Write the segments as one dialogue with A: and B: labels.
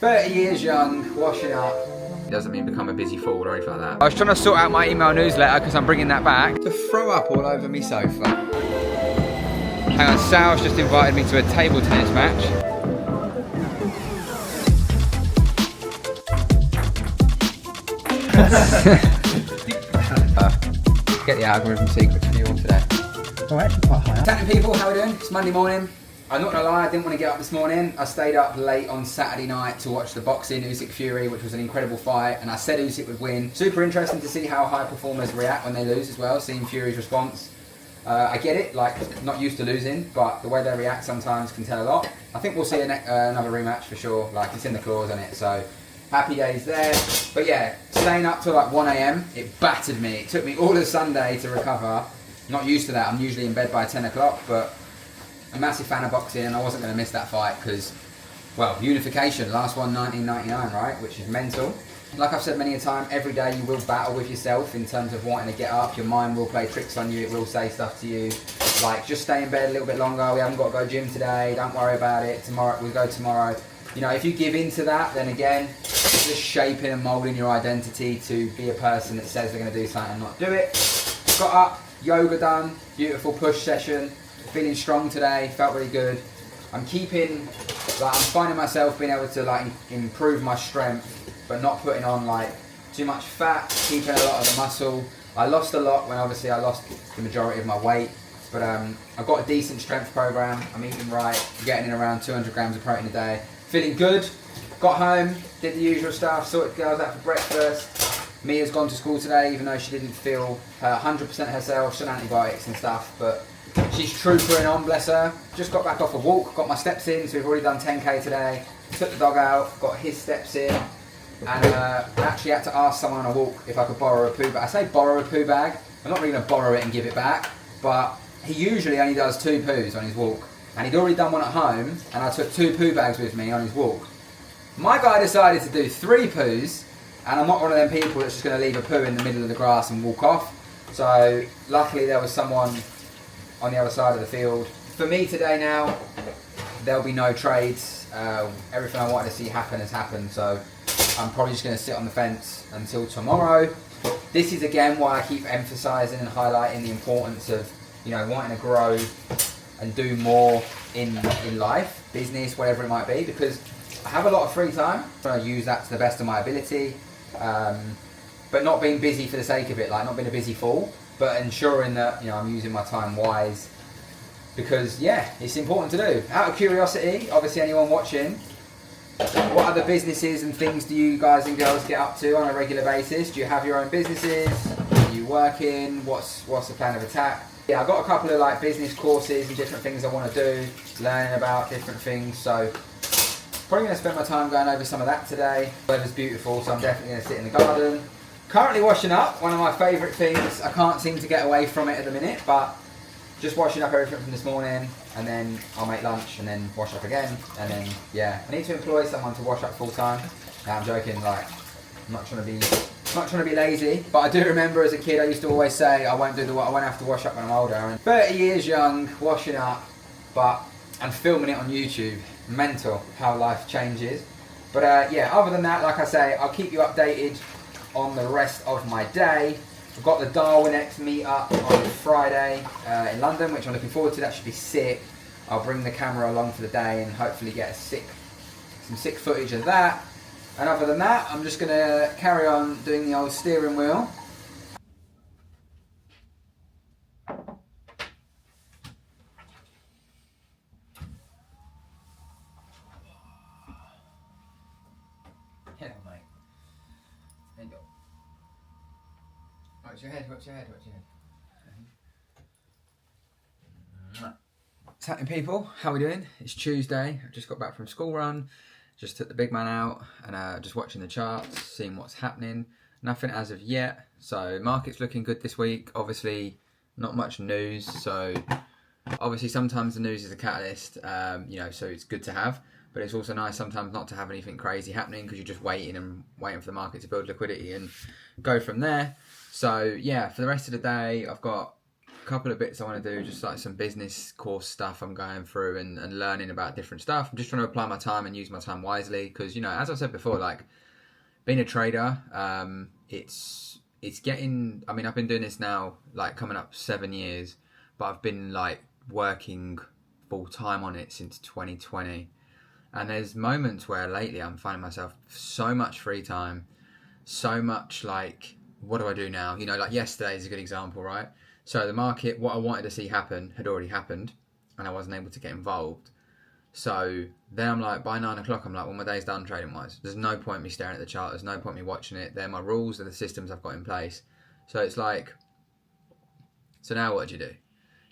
A: 30 years young, washing up. It doesn't mean become a busy fool or anything like that. I was trying to sort out my email newsletter because I'm bringing that back. To throw up all over me sofa. Hang on, Sal's just invited me to a table tennis match. Get the algorithm secrets for you all today.
B: Oh, actually quite high up.
A: Tapping people, how are we doing? It's Monday morning. I'm not gonna lie, I didn't want to get up this morning. I stayed up late on Saturday night to watch the boxing Usyk Fury, which was an incredible fight, and I said Usyk would win. Super interesting to see how high performers react when they lose as well, seeing Fury's response. I get it, like, not used to losing, but the way they react sometimes can tell a lot. I think we'll see another rematch for sure, like, it's in the clause, isn't it? So, happy days there. But yeah, staying up till like 1 AM, it battered me. It took me all of Sunday to recover. Not used to that, I'm usually in bed by 10 o'clock, but a massive fan of boxing, and I wasn't going to miss that fight because, well, unification, last one 1999, right, which is mental. Like I've said many a time, every day you will battle with yourself in terms of wanting to get up. Your mind will play tricks on you, it will say stuff to you, like just stay in bed a little bit longer, we haven't got to go gym today, don't worry about it, tomorrow we'll go tomorrow. You know, if you give in to that, then again, it's just shaping and moulding your identity to be a person that says they're going to do something and not do it. Got up, yoga done, beautiful push session. Feeling strong today, felt really good. I'm finding myself being able to like improve my strength, but not putting on like too much fat, keeping a lot of the muscle. I lost a lot when obviously I lost the majority of my weight, but I've got a decent strength program. I'm eating right, getting in around 200 grams of protein a day. Feeling good. Got home, did the usual stuff, sorted girls out for breakfast. Mia's gone to school today, even though she didn't feel 100% herself, some antibiotics and stuff, but she's troopering on, bless her. Just got back off a walk, got my steps in, so we've already done 10k today. Took the dog out, got his steps in, and I actually had to ask someone on a walk if I could borrow a poo bag. I say borrow a poo bag, I'm not really going to borrow it and give it back, but he usually only does 2 poos on his walk. And he'd already done one at home, and I took 2 poo bags with me on his walk. My guy decided to do 3 poos, and I'm not one of them people that's just going to leave a poo in the middle of the grass and walk off. So luckily there was someone on the other side of the field. For me today now, there'll be no trades. Everything I wanted to see happen has happened, so I'm probably just going to sit on the fence until tomorrow. This is again why I keep emphasising and highlighting the importance of, you know, wanting to grow and do more in life, business, whatever it might be, because I have a lot of free time. I'm trying to use that to the best of my ability, but not being busy for the sake of it, like not being a busy fool, but ensuring that, you know, I'm using my time wise, because yeah, it's important to do. Out of curiosity, obviously anyone watching, what other businesses and things do you guys and girls get up to on a regular basis? Do you have your own businesses? Are you working? What's the plan of attack? Yeah, I've got a couple of like business courses and different things I want to do, learning about different things, so probably going to spend my time going over some of that today. The weather's beautiful, so I'm definitely going to sit in the garden. Currently washing up, one of my favourite things. I can't seem to get away from it at the minute, but just washing up everything from this morning, and then I'll make lunch and then wash up again, and then yeah, I need to employ someone to wash up full time. Now I'm joking, like I'm not trying to be lazy, but I do remember as a kid I used to always say I won't have to wash up when I'm older. And 30 years young, washing up, but I'm filming it on YouTube. Mental how life changes. But yeah, other than that, like I say, I'll keep you updated on the rest of my day. I've got the Darwinex meet up on Friday in London, which I'm looking forward to. That should be sick. I'll bring the camera along for the day and hopefully get some sick footage of that. And other than that, I'm just going to carry on doing the old steering wheel. Hello, mate. There you go. Watch your head, watch your head, watch your head. Happening people, how are we doing? It's Tuesday. I've just got back from school run. Just took the big man out and just watching the charts, seeing what's happening. Nothing as of yet. So market's looking good this week. Obviously, not much news. So obviously, sometimes the news is a catalyst. You know, so it's good to have. But it's also nice sometimes not to have anything crazy happening because you're just waiting for the market to build liquidity and go from there. So yeah, for the rest of the day, I've got couple of bits I want to do, just like some business course stuff I'm going through and learning about different stuff. I'm just trying to apply my time and use my time wisely because, you know, as I said before, like being a trader, it's getting, I mean, I've been doing this now, like coming up 7 years, but I've been like working full time on it since 2020. And there's moments where lately I'm finding myself so much free time, so much like, what do I do now? You know, like yesterday is a good example, right? So the market, what I wanted to see happen had already happened and I wasn't able to get involved. So then I'm like, by 9 o'clock, I'm like, well, my day's done trading wise. There's no point me staring at the chart. There's no point me watching it. They're my rules, they're the systems I've got in place. So it's like, so now what do you do?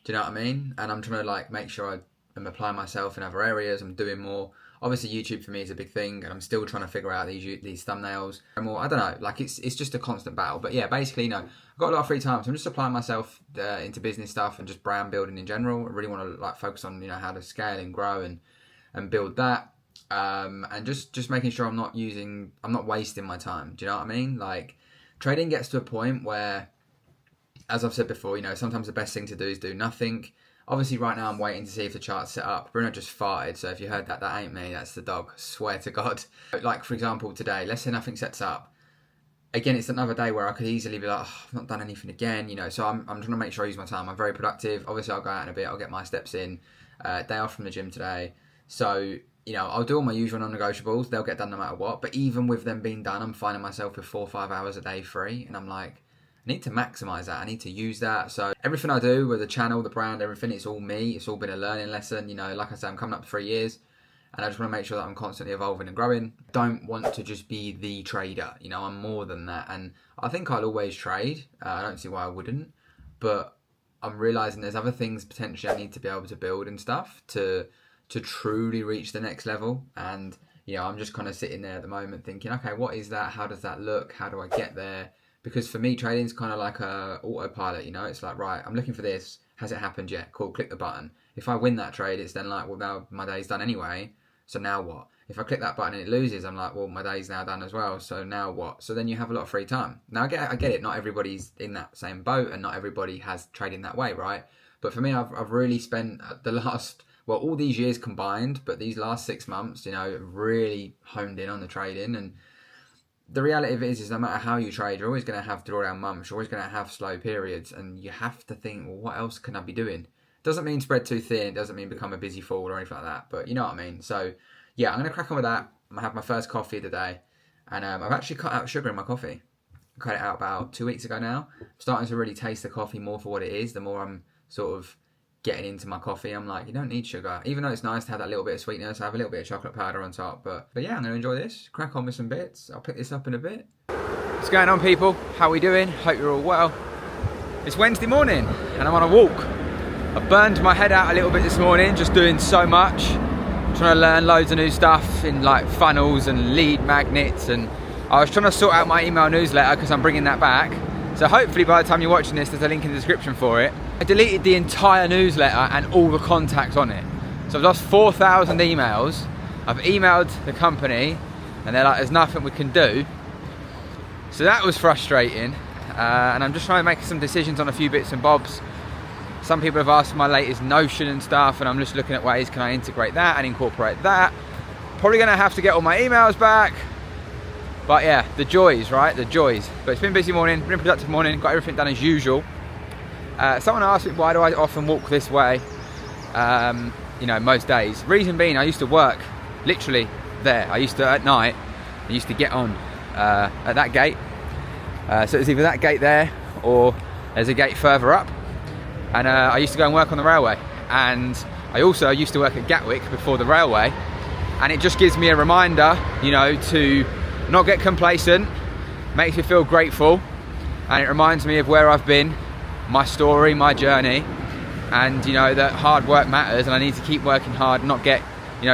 A: Do you know what I mean? And I'm trying to like make sure I'm applying myself in other areas. I'm doing more. Obviously, YouTube for me is a big thing, and I'm still trying to figure out these thumbnails. I don't know, like it's just a constant battle. But yeah, basically, I've got a lot of free time, so I'm just applying myself into business stuff and just brand building in general. I really want to like focus on how to scale and grow and build that, and just making sure I'm not wasting my time. Do you know what I mean? Like trading gets to a point where, as I've said before, sometimes the best thing to do is do nothing. Obviously, right now I'm waiting to see if the chart's set up. Bruno just farted, so if you heard that, that ain't me, that's the dog. Swear to God. Like, for example, today, let's say nothing sets up. Again, it's another day where I could easily be like, I've not done anything again, so I'm trying to make sure I use my time. I'm very productive. Obviously, I'll go out in a bit. I'll get my steps in. Day off from the gym today. So, I'll do all my usual non-negotiables. They'll get done no matter what. But even with them being done, I'm finding myself with 4 or 5 hours a day free. And I'm like, I need to maximize that. I need to use that. So everything I do with the channel, the brand, everything, it's all me. It's all been a learning lesson. Like I said, I'm coming up to 3 years and I just want to make sure that I'm constantly evolving and growing. Don't want to just be the trader. I'm more than that. And I think I'll always trade. I don't see why I wouldn't, but I'm realizing there's other things potentially I need to be able to build and stuff to truly reach the next level. And, I'm just kind of sitting there at the moment thinking, okay, what is that? How does that look? How do I get there? Because for me, trading is kind of like a autopilot, It's like, right, I'm looking for this. Has it happened yet? Cool, click the button. If I win that trade, it's then like, well, now my day's done anyway. So now what? If I click that button and it loses, I'm like, well, my day's now done as well. So now what? So then you have a lot of free time. Now, I get it. Not everybody's in that same boat and not everybody has trading that way, right? But for me, I've really spent the last, all these years combined, but these last 6 months, really honed in on the trading. And the reality of it is no matter how you trade, you're always going to have drawdown months, you're always going to have slow periods, and you have to think, well, what else can I be doing? Doesn't mean spread too thin, doesn't mean become a busy fool or anything like that, but you know what I mean. So yeah, I'm going to crack on with that. I'm going to have my first coffee of the day, and I've actually cut out sugar in my coffee. I cut it out about 2 weeks ago now. I'm starting to really taste the coffee more for what it is. The more I'm sort of getting into my coffee, I'm like, you don't need sugar. Even though it's nice to have that little bit of sweetness, I have a little bit of chocolate powder on top. But yeah, I'm going to enjoy this. Crack on with some bits. I'll pick this up in a bit. What's going on, people? How are we doing? Hope you're all well. It's Wednesday morning and I'm on a walk. I burned my head out a little bit this morning, just doing so much. Trying to learn loads of new stuff in like funnels and lead magnets, and I was trying to sort out my email newsletter because I'm bringing that back. So hopefully by the time you're watching this, there's a link in the description for it. I deleted the entire newsletter and all the contacts on it. So I've lost 4,000 emails. I've emailed the company and they're like, there's nothing we can do. So that was frustrating. And I'm just trying to make some decisions on a few bits and bobs. Some people have asked for my latest Notion and stuff, and I'm just looking at ways, can I integrate that and incorporate that? Probably gonna have to get all my emails back. But yeah, the joys, right? The joys. But it's been a busy morning, been a productive morning, got everything done as usual. Someone asked me, why do I often walk this way, most days? Reason being, I used to work literally there. I used to, at night, I used to get on at that gate. So it's either that gate there or there's a gate further up. And I used to go and work on the railway. And I also used to work at Gatwick before the railway. And it just gives me a reminder, to not get complacent, makes me feel grateful. And it reminds me of where I've been, my story, my journey. And, that hard work matters and I need to keep working hard, not get,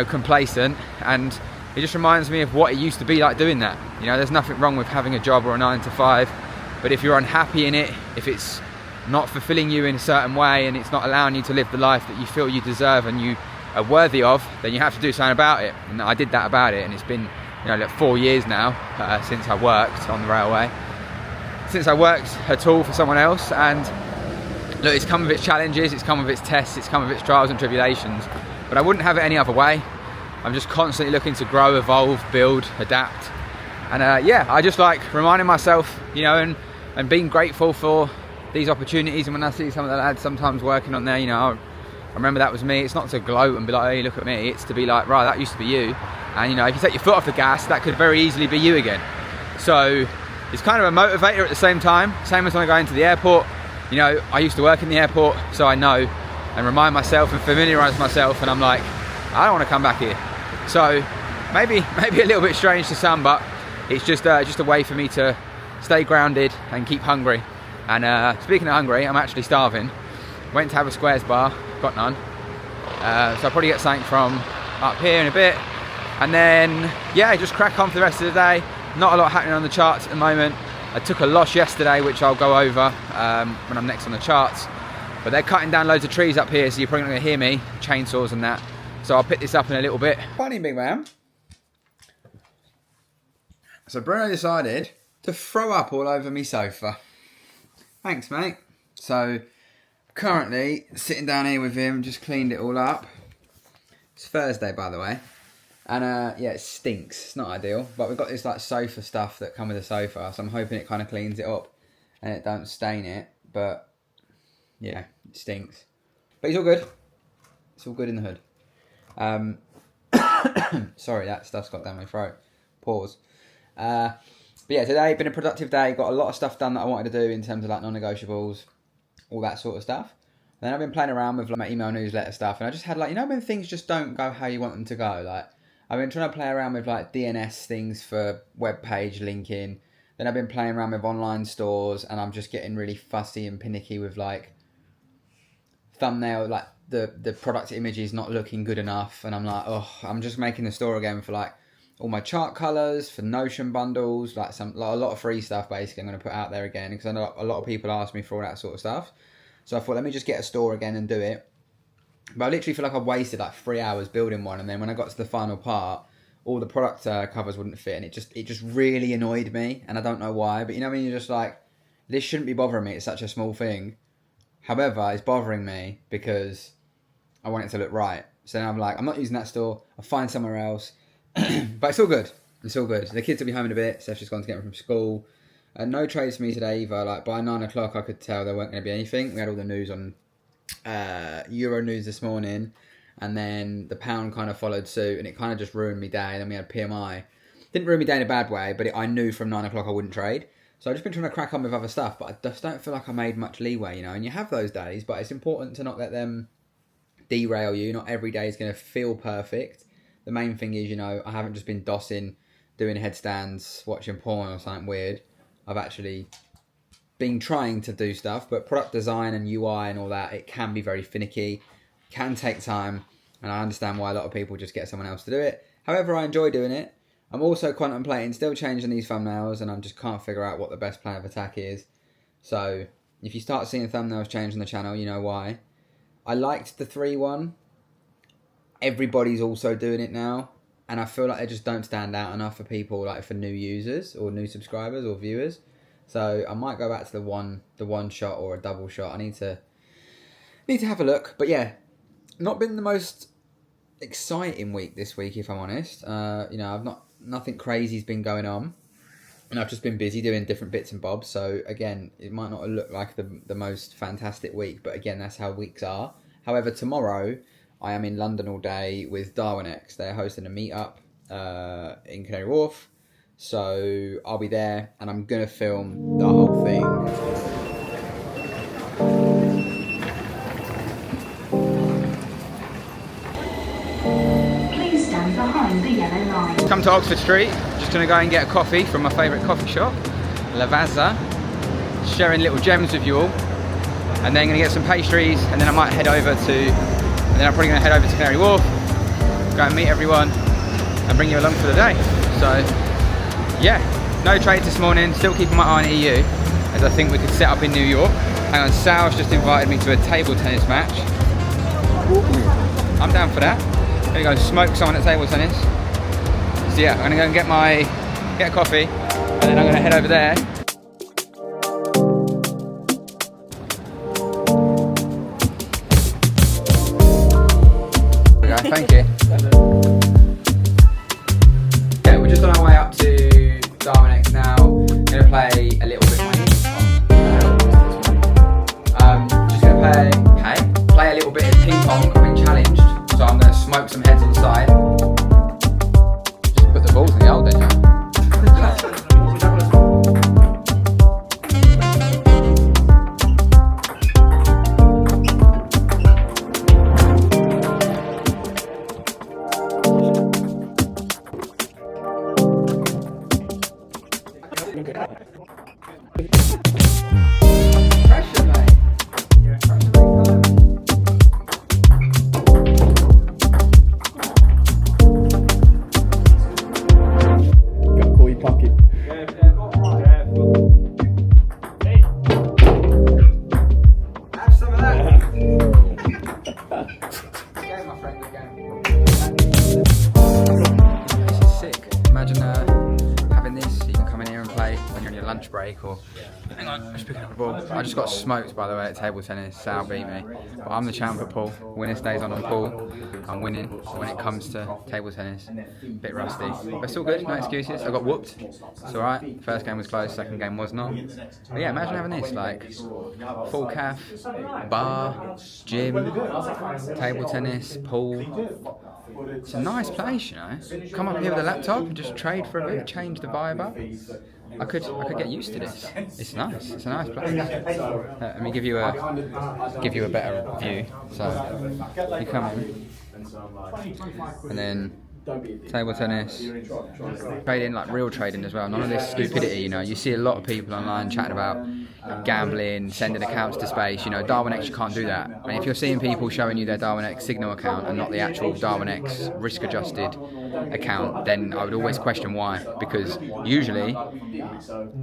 A: complacent. And it just reminds me of what it used to be like doing that. There's nothing wrong with having a job or a 9 to 5. But if you're unhappy in it, if it's not fulfilling you in a certain way and it's not allowing you to live the life that you feel you deserve and you are worthy of, then you have to do something about it. And I did that about it, and it's been 4 years now since I worked on the railway, since I worked at all for someone else. And look, it's come with its challenges, it's come with its tests, it's come with its trials and tribulations, but I wouldn't have it any other way. I'm just constantly looking to grow, evolve, build, adapt. And yeah, I just like reminding myself, you know, and being grateful for these opportunities. And when I see some of the lads sometimes working on there, you know, I remember that was me. It's not to gloat and be like, hey, look at me. It's to be like, right, that used to be you. And you know, if you take your foot off the gas, that could very easily be you again. So it's kind of a motivator at the same time. Same as when I go into the airport. You know, I used to work in the airport, so I know, and remind myself and familiarise myself, and I'm like, I don't want to come back here. So maybe a little bit strange to some, but it's just a way for me to stay grounded and keep hungry. And speaking of hungry, I'm actually starving. Went to have a squares bar, got none. So I'll probably get something from up here in a bit. And then, yeah, just crack on for the rest of the day. Not a lot happening on the charts at the moment. I took a loss yesterday, which I'll go over when I'm next on the charts. But they're cutting down loads of trees up here, so you're probably not going to hear me, chainsaws and that. So I'll pick this up in a little bit. Funny, big man. So Bruno decided to throw up all over me sofa. Thanks, mate. So currently sitting down here with him, just cleaned it all up. It's Thursday, by the way. And yeah, it stinks. It's not ideal, but we've got this like sofa stuff that come with the sofa, so I'm hoping it kind of cleans it up and it don't stain it. But yeah, it stinks. But it's all good. It's all good in the hood. Sorry, that stuff's got down my throat. Pause. But yeah, today been a productive day. Got a lot of stuff done that I wanted to do in terms of like non-negotiables, all that sort of stuff. And then I've been playing around with like my email newsletter stuff, and I just had like, you know, when things just don't go how you want them to go, like. I've been trying to play around with like DNS things for web page linking. Then I've been playing around with online stores, and I'm just getting really fussy and pinicky with like thumbnail, like the product image is not looking good enough. And I'm like, oh, I'm just making the store again for like all my chart colors, for Notion bundles, like a lot of free stuff basically I'm going to put out there again, because I know a lot of people ask me for all that sort of stuff. So I thought, let me just get a store again and do it. But I literally feel like I wasted like 3 hours building one, and then when I got to the final part, all the product covers wouldn't fit, and it just really annoyed me, and I don't know why. But you know when you're just like, this shouldn't be bothering me, it's such a small thing. However, it's bothering me because I want it to look right. So now I'm like, I'm not using that store, I'll find somewhere else. But it's all good. It's all good. The kids will be home in a bit, Steph's just gone to get them from school. No trades for me today either. Like by 9 o'clock I could tell there weren't going to be anything. We had all the news on Euro news this morning, and then the pound kind of followed suit, and it kind of just ruined me day. And then we had PMI. Didn't ruin me day in a bad way, but I knew from 9 o'clock I wouldn't trade. So I've just been trying to crack on with other stuff, but I just don't feel like I made much leeway, you know. And you have those days, but it's important to not let them derail you. Not every day is going to feel perfect. The main thing is, you know, I haven't just been dossing, doing headstands, watching porn or something weird. I've actually been trying to do stuff, but product design and UI and all that, it can be very finicky, can take time, and I understand why a lot of people just get someone else to do it. However, I enjoy doing it. I'm also contemplating still changing these thumbnails, and I just can't figure out what the best plan of attack is. So if you start seeing thumbnails change on the channel, you know why. I liked the 3-1. Everybody's also doing it now, and I feel like they just don't stand out enough for people, like for new users or new subscribers or viewers. So I might go back to the one shot or a double shot. I need to have a look. But yeah, not been the most exciting week this week, if I'm honest. You know, nothing crazy's been going on, and I've just been busy doing different bits and bobs. So again, it might not look like the most fantastic week, but again, that's how weeks are. However, tomorrow I am in London all day with Darwinex. They're hosting a meetup in Canary Wharf. So I'll be there, and I'm going to film the whole thing.
B: Please stand behind the yellow line.
A: Come to Oxford Street. Just going to go and get a coffee from my favourite coffee shop, Lavazza. Sharing little gems with you all. And then going to get some pastries, and then I might head over to... And then I'm probably going to head over to Canary Wharf, go and meet everyone, and bring you along for the day. So... yeah, no trades this morning, still keeping my eye on EU, as I think we could set up in New York. Hang on, Sal's just invited me to a table tennis match. I'm down for that. I'm gonna go smoke someone at table tennis. So yeah, I'm gonna go and get a coffee, and then I'm gonna head over there. Pressure, mate. Pressure, mate.
C: Gotta call your pocket.
A: Have some of that. Again, my friend, again. This is sick. Imagine having this. You can come in here and play when you're on your lunch break or. Hang on, I'm just picking up a ball. I just got smoked, by the way, at table tennis. Sal beat me. But I'm the champ at pool. Winner stays on pool. I'm winning when it comes to table tennis. Bit rusty. But it's all good, no excuses. I got whooped. It's alright. First game was close, second game was not. But yeah, imagine having this, like, full calf, bar, gym, table tennis, pool. It's a nice place, you know. Come up here with a laptop and just trade for a bit, change the vibe up. I could get used to this. It's nice. It's a nice place. Let me give you a better view. So you come in, and then table tennis, trading, like real trading as well. None of this stupidity, you know. You see a lot of people online chatting about gambling, sending accounts to space. You know, Darwinex, you can't do that. And if you're seeing people showing you their Darwinex Signal account and not the actual Darwinex risk-adjusted account, then I would always question why. Because usually,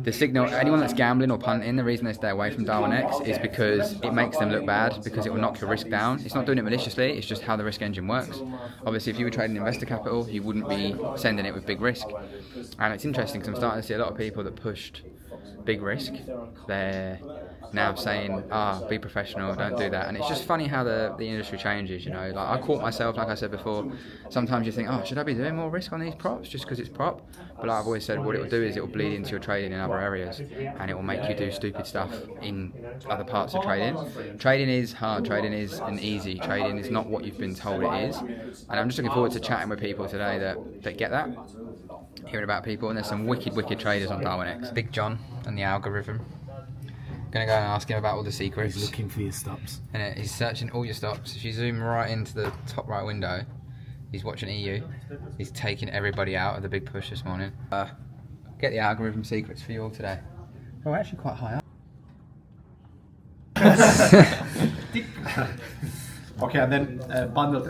A: the Signal, anyone that's gambling or punting, the reason they stay away from Darwinex is because it makes them look bad, because it will knock your risk down. It's not doing it maliciously, it's just how the risk engine works. Obviously, if you were trading investor capital, you wouldn't be sending it with big risk. And it's interesting because I'm starting to see a lot of people that pushed big risk, they're now saying, be professional, don't do that. And it's just funny how the industry changes, you know. Like, I caught myself, like I said before, sometimes you think, should I be doing more risk on these props just because it's prop? But like I've always said, what it will do is it will bleed into your trading in other areas, and it will make you do stupid stuff in other parts of trading. Trading is hard, trading isn't easy, trading is not what you've been told it is. And I'm just looking forward to chatting with people today that get that, hearing about people, and there's some wicked traders on Darwinex. Big John and the algorithm. Gonna go and ask him about all the secrets.
C: He's looking for your stops.
A: And he's searching all your stops. If you zoom right into the top right window, he's watching EU. He's taking everybody out of the big push this morning. Get the algorithm secrets for you all today. Oh, we're actually quite high up.
D: Okay, and then bundled.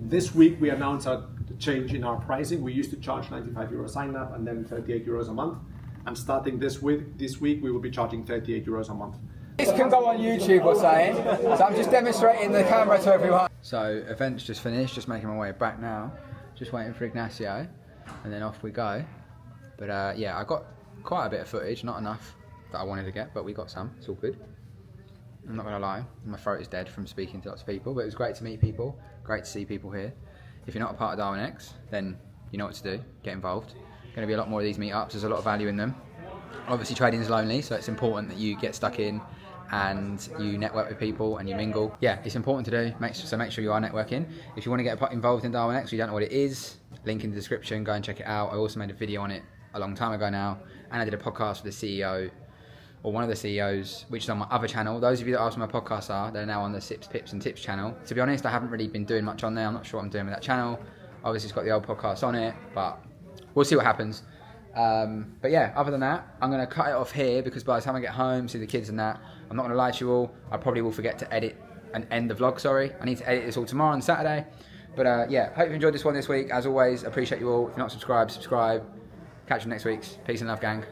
D: This week we announced a change in our pricing. We used to charge 95 euro sign up and then 38 euros a month. And starting this week we will be charging 38 euros a month.
A: This can go on YouTube, we're saying. So I'm just demonstrating the camera to everyone. So event's just finished, just making my way back now. Just waiting for Ignacio, and then off we go. But yeah, I got quite a bit of footage, not enough that I wanted to get, but we got some, it's all good. I'm not gonna lie, my throat is dead from speaking to lots of people, but it was great to meet people, great to see people here. If you're not a part of Darwinex, then you know what to do, get involved. Going to be a lot more of these meetups, there's a lot of value in them. Obviously trading is lonely, so it's important that you get stuck in and you network with people and you mingle. Yeah, it's important to do, so make sure you are networking. If you want to get involved in Darwinex, you don't know what it is, link in the description, go and check it out. I also made a video on it a long time ago now, and I did a podcast with the CEO, or one of the CEOs, which is on my other channel. Those of you that ask what my podcasts are, they're now on the Sips, Pips and Tips channel. To be honest, I haven't really been doing much on there. I'm not sure what I'm doing with that channel. Obviously it's got the old podcast on it, but we'll see what happens. But yeah, other than that, I'm going to cut it off here because by the time I get home, see the kids and that, I'm not going to lie to you all, I probably will forget to edit and end the vlog, sorry. I need to edit this all tomorrow on Saturday. But yeah, hope you enjoyed this one this week. As always, appreciate you all. If you're not subscribed, subscribe. Catch you next week. Peace and love, gang.